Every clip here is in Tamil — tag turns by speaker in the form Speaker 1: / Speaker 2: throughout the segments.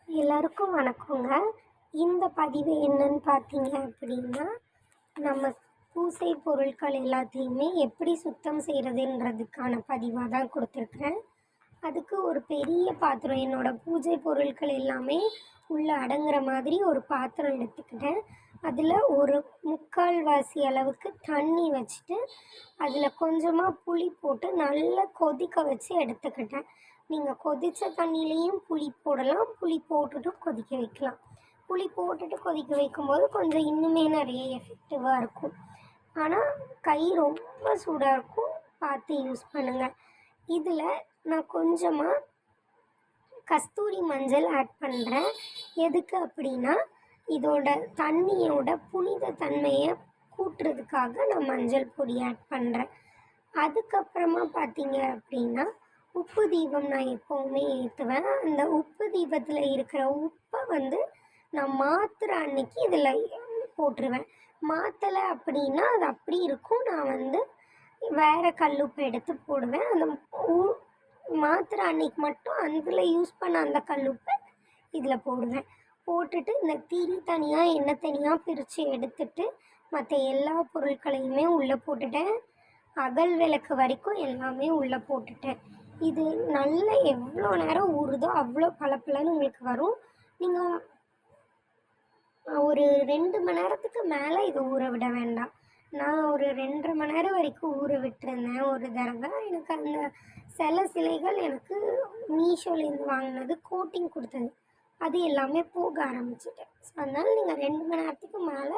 Speaker 1: எல்லாருக்கும் வணக்கங்க. இந்த பதிவு என்னன்னு பார்த்தீங்க அப்படின்னா, நம்ம பூசை பொருட்கள் எல்லாத்தையுமே எப்படி சுத்தம் செய்கிறதுன்றதுக்கான பதிவாக தான் கொடுத்துருக்குறேன். அதுக்கு ஒரு பெரிய பாத்திரம், என்னோட பூஜை பொருட்கள் எல்லாமே உள்ளே அடங்குற மாதிரி ஒரு பாத்திரம் எடுத்துக்கிட்டேன். அதில் ஒரு 3/4 வாசி அளவுக்கு தண்ணி வச்சுட்டு, அதில் கொஞ்சமாக புளி போட்டு நல்லா கொதிக்க வச்சு எடுத்துக்கிட்டேன். நீங்கள் கொதித்த தண்ணியிலையும் புளி போடலாம், புளி போட்டுட்டும் கொதிக்க வைக்கலாம். புளி போட்டுட்டு கொதிக்க வைக்கும்போது கொஞ்சம் இன்னுமே நிறைய எஃபெக்டிவாக இருக்கும். ஆனால் கை ரொம்ப சூடாக இருக்கும், பார்த்து யூஸ் பண்ணுங்கள். இதில் நான் கொஞ்சமாக கஸ்தூரி மஞ்சள் ஆட் பண்ணுறேன். எதுக்கு அப்படின்னா, இதோட தண்ணியோட புனித தன்மையை கூட்டுறதுக்காக நான் மஞ்சள் பொடி ஆட் பண்ணுறேன். அதுக்கப்புறமா பார்த்தீங்க அப்படின்னா, உப்பு தீபம் நான் எப்போவுமே ஏற்றுவேன். அந்த உப்பு தீபத்தில் இருக்கிற உப்பை நான் மாற்றுற அன்னைக்கு இதில் போட்டுருவேன். மாற்றலை அப்படின்னா அது அப்படி இருக்கும். நான் வேறு கல்லுப்பை எடுத்து போடுவேன். அந்த மாற்றுற அன்னைக்கு மட்டும் அதில் யூஸ் பண்ண அந்த கல்லுப்பை இதில் போடுவேன். போட்டுட்டு இந்த திரி தனியாக எண்ணெய் தனியாக பிரித்து எடுத்துட்டு மற்ற எல்லா பொருட்களையுமே உள்ளே போட்டுட்டேன். அகல் விளக்கு வரைக்கும் எல்லாமே உள்ளே போட்டுட்டேன். இது நல்லா எவ்வளோ நேரம் ஊறுதோ அவ்வளோ பளபளன்னு உங்களுக்கு வரும். நீங்கள் ஒரு 2 மணி நேரத்துக்கு மேலே இதை ஊற விட வேண்டாம். நான் ஒரு 2.5 மணி நேரம் வரைக்கும் ஊற விட்டுருந்தேன் ஒரு தடவை. எனக்கு அந்த சிலைகள் எனக்கு மீஷோலேருந்து வாங்கினது கோட்டிங் கொடுத்தது, அது எல்லாமே போக ஆரம்பிச்சிட்டேன். ஸோ அதனால் நீங்கள் 2 மணி நேரத்துக்கு மேலே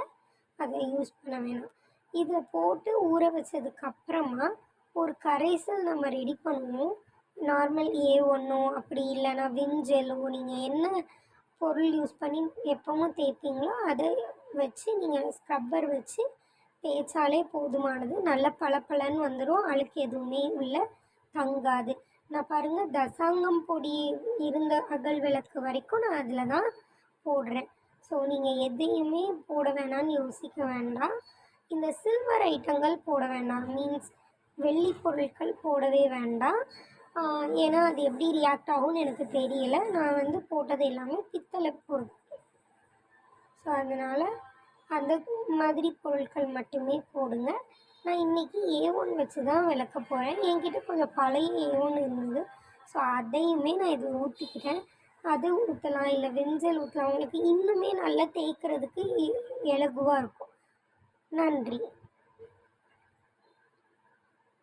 Speaker 1: அதை யூஸ் பண்ண வேணாம். இதை போட்டு ஊற வச்சதுக்கப்புறமா ஒரு கரைசல் நம்ம ரெடி பண்ணுவோம். நார்மல் A1 அப்படி இல்லைன்னா விம்ஜெல்லோ, நீங்கள் என்ன பொருள் யூஸ் பண்ணி எப்பவும் தேய்ப்பீங்களோ அதை வச்சு நீங்கள் ஸ்க்ரப்பர் வச்சு தேய்ச்சாலே போதுமானது. நல்ல பளபளன்னு வந்துடும், அழுக்கு எதுவுமே உள்ள தங்காது. நான் பாருங்கள், தசாங்கம் பொடி இருந்த அகல் விளக்கு வரைக்கும் நான் அதில் தான் போடுறேன். ஸோ நீங்கள் எதையுமே போட வேணான்னு யோசிக்க வேண்டாம். இந்த சில்வர் ஐட்டங்கள் போட வேண்டாம், மீன்ஸ் வெள்ளி பொருட்கள் போடவே வேண்டாம். ஏன்னா அது எப்படி ரியாக்ட் ஆகும்னு எனக்கு தெரியல. நான் போட்டது எல்லாமே பித்தளை பொருட்கள். ஸோ அதனால் அந்த மாதிரி பொருட்கள் மட்டுமே போடுங்க. நான் இன்றைக்கி A1 வச்சு தான் விளக்க போகிறேன். என்கிட்ட கொஞ்சம் பழைய A1 இருந்தது. ஸோ அதையுமே நான் இதில் ஊற்றிக்கிட்டேன். அது ஊற்றலாம், இல்லை வெஞ்சல் ஊற்றலாம். உங்களுக்கு இன்னுமே நல்லா தேய்க்கிறதுக்கு இலகுவாக இருக்கும். நன்றி.